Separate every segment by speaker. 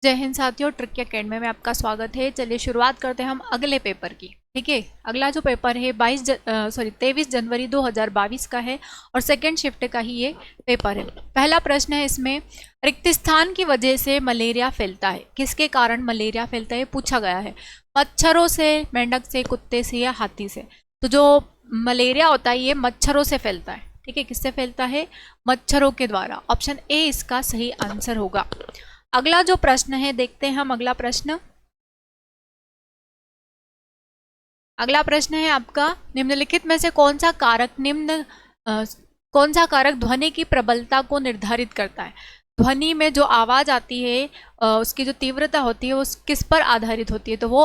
Speaker 1: जय हिंद साथियों, trick academy में आपका स्वागत है। चलिए शुरुआत करते हैं हम अगले पेपर की। ठीक है, अगला जो पेपर है 23 जनवरी 2022 का है और सेकेंड शिफ्ट का ही ये पेपर है। पहला प्रश्न है इसमें, रिक्त स्थान की वजह से मलेरिया फैलता है, किसके कारण मलेरिया फैलता है पूछा गया है। मच्छरों से, मेंढक से, कुत्ते से या हाथी से। तो जो मलेरिया होता है ये मच्छरों से फैलता है। ठीक है, किससे फैलता है? मच्छरों के द्वारा। ऑप्शन ए इसका सही आंसर होगा। अगला जो प्रश्न है देखते हैं हम अगला प्रश्न। अगला प्रश्न है आपका, निम्नलिखित में से कौन सा कारक ध्वनि की प्रबलता को निर्धारित करता है? ध्वनि में जो आवाज आती है उसकी जो तीव्रता होती है वो किस पर आधारित होती है? तो वो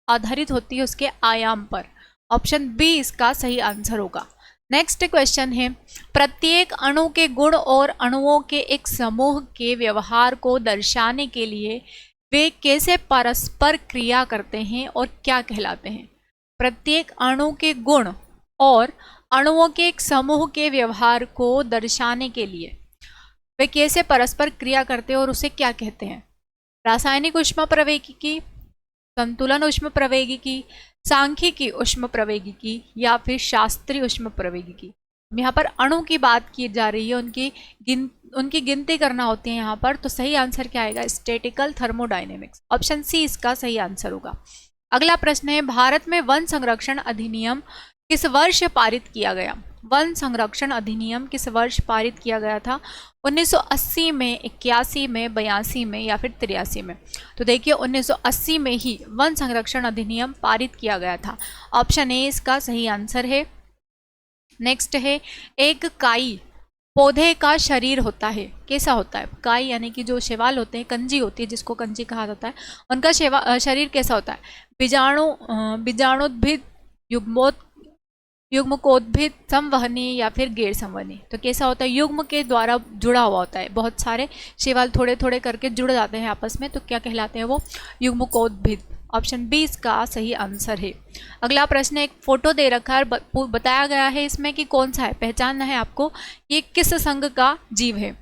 Speaker 1: आधारित होती है उसके आयाम पर। ऑप्शन बी इसका सही आंसर होगा। नेक्स्ट क्वेश्चन है, प्रत्येक अणु के गुण और अणुओं के एक समूह के व्यवहार को दर्शाने के लिए वे कैसे परस्पर क्रिया करते हैं और क्या कहलाते हैं? प्रत्येक अणु के गुण और अणुओं के एक समूह के व्यवहार को दर्शाने के लिए वे कैसे परस्पर क्रिया करते हैं और उसे क्या कहते हैं? रासायनिक ऊष्मप्रवैगिकी, संतुलन ऊष्मप्रवैगिकी, सांख्यिकी ऊष्मप्रवैगिकी या फिर शास्त्रीय ऊष्मप्रवैगिकी। यहाँ पर अणु की बात की जा रही है, उनकी गिनती करना होती है यहाँ पर। तो सही आंसर क्या आएगा? Statistical thermodynamics. ऑप्शन सी इसका सही आंसर होगा। अगला प्रश्न है, भारत में वन संरक्षण अधिनियम किस वर्ष पारित किया गया? वन संरक्षण अधिनियम किस वर्ष पारित किया गया था? 1980 में, 81 में, 82 में या फिर 83 में? तो देखिए 1980 में ही वन संरक्षण अधिनियम पारित किया गया था। ऑप्शन ए इसका सही आंसर है। नेक्स्ट है, एक काई पौधे का शरीर होता है, कैसा होता है? काई यानी कि जो शैवाल होते हैं, कंजी होती है जिसको कंजी कहा जाता है, उनका शरीर कैसा होता है? बीजाणुद्भिद, युग्मकोद्भिद, संवहनी या फिर गैर संवहनी? तो कैसा होता है? युग्म के द्वारा जुड़ा हुआ होता है। बहुत सारे शैवाल थोड़े थोड़े करके जुड़ जाते हैं आपस में, तो क्या कहलाते हैं वो? युग्मकोद्भिद। ऑप्शन बी इसका सही आंसर है। अगला प्रश्न, एक फोटो दे रखा है, बताया गया है इसमें कि कौन सा है, पहचानना है आपको। ये किस संघ का जीव है?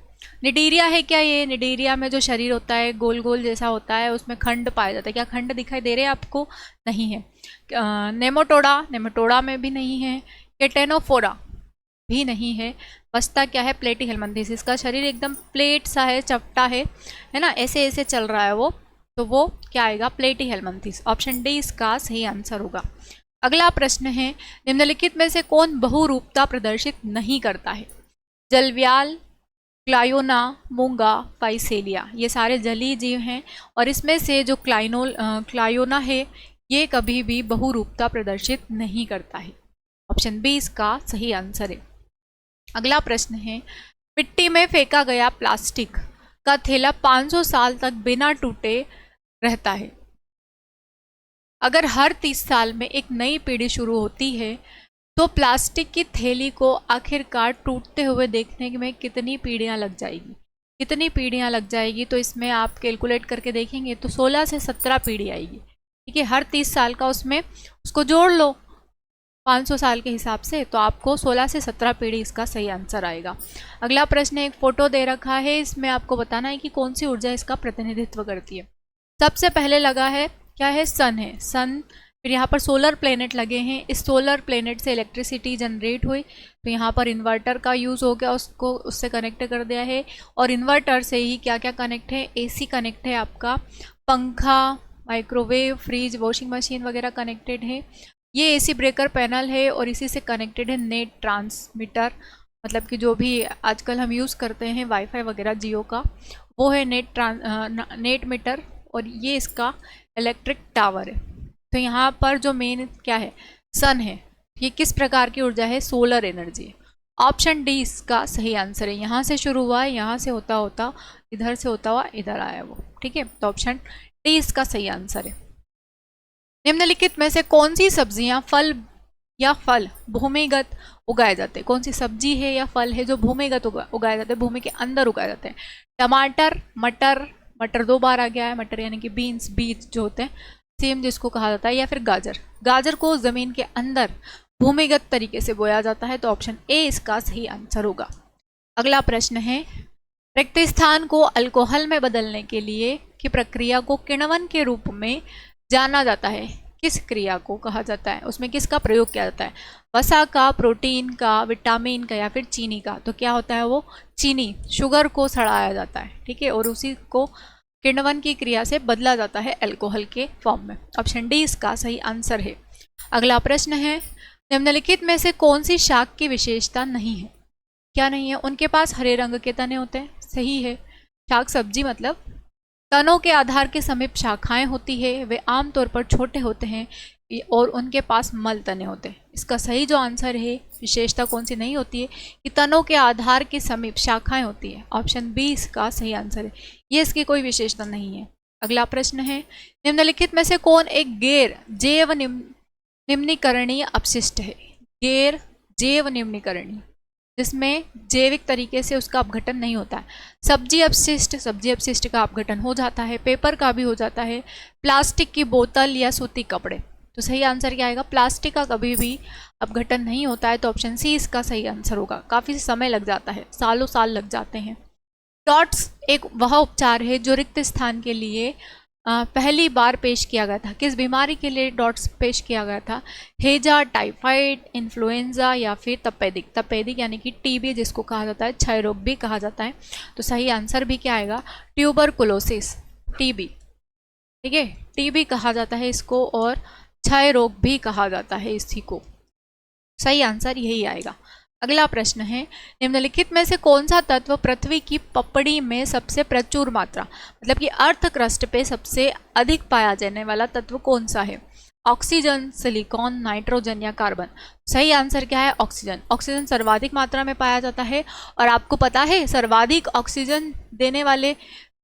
Speaker 1: निडीरिया है क्या ये? निडीरिया में जो शरीर होता है गोल गोल जैसा होता है, उसमें खंड पाया जाता है। क्या खंड दिखाई दे रहे हैं आपको? नहीं है। नेमाटोडा में भी नहीं है। केटेनोफोरा भी नहीं है। बचता क्या है? प्लेटीहेल्मिन्थेस। इसका शरीर एकदम प्लेट सा है, चपटा है ना, ऐसे ऐसे चल रहा है वो। तो वो क्या आएगा? प्लेटीहेल्मिन्थेस। ऑप्शन डी इसका सही आंसर होगा। अगला प्रश्न है, निम्नलिखित में से कौन बहुरूपता प्रदर्शित नहीं करता है? जलव्याल, क्लायोना, मूंगा, फाइसेलिया। ये सारे जलीय जीव हैं और इसमें से जो क्लायोना है ये कभी भी बहुरूपता प्रदर्शित नहीं करता है। ऑप्शन बी इसका सही आंसर है। अगला प्रश्न है, मिट्टी में फेंका गया प्लास्टिक का थैला 500 साल तक बिना टूटे रहता है। अगर हर 30 साल में एक नई पीढ़ी शुरू होती है तो प्लास्टिक की थैली को आखिरकार टूटते हुए देखने में कितनी पीढ़ियां लग जाएगी? कितनी पीढ़ियां लग जाएगी? तो इसमें आप कैलकुलेट करके देखेंगे तो 16 से 17 पीढ़ी आएगी। ठीक है, हर 30 साल का उसमें उसको जोड़ लो 500 साल के हिसाब से, तो आपको 16 से 17 पीढ़ी इसका सही आंसर आएगा। अगला प्रश्न, एक फोटो दे रखा है, इसमें आपको बताना है कि कौन सी ऊर्जा इसका प्रतिनिधित्व करती है। सबसे पहले लगा है क्या है? सन है, सन। फिर यहाँ पर सोलर प्लेनेट लगे हैं, इस सोलर प्लेनेट से इलेक्ट्रिसिटी जनरेट हुई, तो यहाँ पर इन्वर्टर का यूज़ हो गया, उसको उससे कनेक्ट कर दिया है। और इन्वर्टर से ही क्या क्या कनेक्ट है? एसी कनेक्ट है आपका, पंखा, माइक्रोवेव, फ्रिज, वॉशिंग मशीन वगैरह कनेक्टेड है। ये एसी ब्रेकर पैनल है और इसी से कनेक्टेड है नेट ट्रांसमीटर, मतलब कि जो भी आजकल हम यूज़ करते हैं वाईफाई वगैरह जियो का, वो है नेट मीटर। और ये इसका इलेक्ट्रिक टावर है। तो यहाँ पर जो मेन क्या है? सन है। ये किस प्रकार की ऊर्जा है? Solar energy. ऑप्शन डी इसका सही आंसर है। यहाँ से शुरू हुआ है, यहाँ से होता होता इधर से होता हुआ इधर आया वो। ठीक है, तो ऑप्शन डी इसका सही आंसर है। निम्नलिखित में से कौन सी सब्जियां फल भूमिगत उगाए जाते हैं? कौन सी सब्जी है या फल है जो भूमिगत उगाए जाते हैं, भूमि के अंदर उगाए जाते हैं? टमाटर, मटर 2 बार आ गया है, मटर यानी कि बीज जो होते हैं, सेम जिसको कहा जाता है, या फिर गाजर को जमीन के अंदर भूमिगत तरीके से बोया जाता है। तो ऑप्शन ए इसका सही आंसर होगा। अगला प्रश्न है, रिक्त स्थान को अल्कोहल में बदलने के लिए की प्रक्रिया को किण्वन के रूप में जाना जाता है। किस क्रिया को कहा जाता है, उसमें किसका प्रयोग किया जाता है? वसा का, प्रोटीन का, विटामिन का या फिर चीनी का? तो क्या होता है वो? चीनी, शुगर को सड़ाया जाता है, ठीक है, और उसी को किण्वन की क्रिया से बदला जाता है अल्कोहल के फॉर्म में। ऑप्शन डी इसका सही आंसर है। अगला प्रश्न है, निम्नलिखित में से कौन सी शाक की विशेषता नहीं है? क्या नहीं है? उनके पास हरे रंग के तने होते हैं, सही है। शाक सब्जी मतलब तनों के आधार के समीप शाखाएं होती है, वे आमतौर पर छोटे होते हैं और उनके पास मल तने होते हैं। इसका सही जो आंसर है, विशेषता कौन सी नहीं होती है, कि तनों के आधार के समीप शाखाएं होती है। ऑप्शन बी इसका सही आंसर है, ये इसकी कोई विशेषता नहीं है। अगला प्रश्न है, निम्नलिखित में से कौन एक गैर जैव निम्नीकरणीय अपशिष्ट है? गैर जैव निम्नीकरणीय, जिसमें जैविक तरीके से उसका अपघटन नहीं होता है। सब्जी अपशिष्ट का अपघटन हो जाता है, पेपर का भी हो जाता है, प्लास्टिक की बोतल या सूती कपड़े। तो सही आंसर क्या आएगा? प्लास्टिक का कभी भी अपघटन नहीं होता है, तो ऑप्शन सी इसका सही आंसर होगा। काफ़ी समय लग जाता है, सालों साल लग जाते हैं। डॉट्स एक वह उपचार है जो रिक्त स्थान के लिए पहली बार पेश किया गया था। किस बीमारी के लिए डॉट्स पेश किया गया था? हेजा, टाइफाइड, इन्फ्लुएंजा या फिर तपेदिक यानी कि टीबी जिसको कहा जाता है, क्षय रोग भी कहा जाता है। तो सही आंसर भी क्या आएगा? ट्यूबरकुलोसिस, टीबी, ठीक है, टीबी कहा जाता है इसको, और क्षय रोग भी कहा जाता है इसी को। सही आंसर यही आएगा। अगला प्रश्न है, निम्नलिखित में से कौन सा तत्व पृथ्वी की पपड़ी में सबसे प्रचुर मात्रा, मतलब कि अर्थ क्रस्ट पे सबसे अधिक पाया जाने वाला तत्व कौन सा है? ऑक्सीजन, सिलिकॉन, नाइट्रोजन या कार्बन? सही आंसर क्या है? ऑक्सीजन। ऑक्सीजन सर्वाधिक मात्रा में पाया जाता है, और आपको पता है सर्वाधिक ऑक्सीजन देने वाले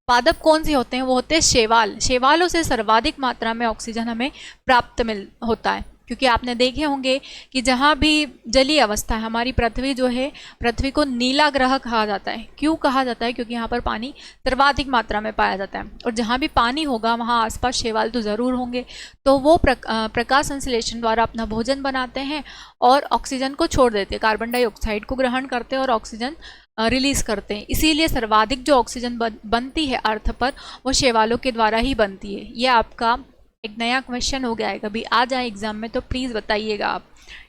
Speaker 1: पादप कौन से होते हैं? वो होते हैं शैवाल। शैवालों से सर्वाधिक मात्रा में ऑक्सीजन हमें प्राप्त होता है, क्योंकि आपने देखे होंगे कि जहाँ भी जलीय अवस्था है, हमारी पृथ्वी जो है, पृथ्वी को नीला ग्रह कहा जाता है। क्यों कहा जाता है? क्योंकि यहाँ पर पानी सर्वाधिक मात्रा में पाया जाता है, और जहाँ भी पानी होगा वहाँ आसपास शैवाल तो ज़रूर होंगे, तो वो प्रकाश संश्लेषण द्वारा अपना भोजन बनाते हैं और ऑक्सीजन को छोड़ देते हैं, कार्बन डाइऑक्साइड को ग्रहण करते हैं और ऑक्सीजन रिलीज करते हैं। इसीलिए सर्वाधिक जो ऑक्सीजन बनती है अर्थ पर, वो शैवालों के द्वारा ही बनती है। ये आपका एक नया क्वेश्चन हो गया है, कभी आ जाए एग्जाम में तो प्लीज़ बताइएगा आप,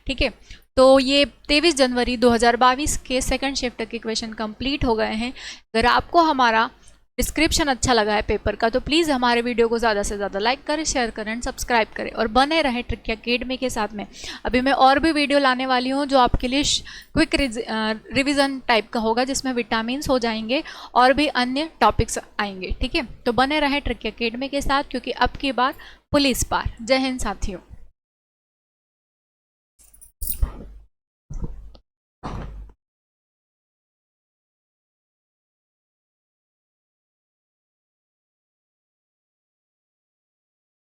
Speaker 1: ठीक है। तो ये 23 जनवरी 2022 के सेकंड शिफ्ट के क्वेश्चन कंप्लीट हो गए हैं। अगर आपको हमारा डिस्क्रिप्शन अच्छा लगा है पेपर का, तो प्लीज़ हमारे वीडियो को ज़्यादा से ज़्यादा लाइक करें, शेयर करें एंड सब्सक्राइब करें, और बने रहें ट्रिकी अकेडमी के साथ में। अभी मैं और भी वीडियो लाने वाली हूँ जो आपके लिए क्विक रिवीजन टाइप का होगा, जिसमें विटामिन्स हो जाएंगे और भी अन्य टॉपिक्स आएंगे, ठीक है। तो बने रहें ट्रिकी अकेडमी के साथ, क्योंकि अब की बार पुलिस पार। जय हिंद साथियों।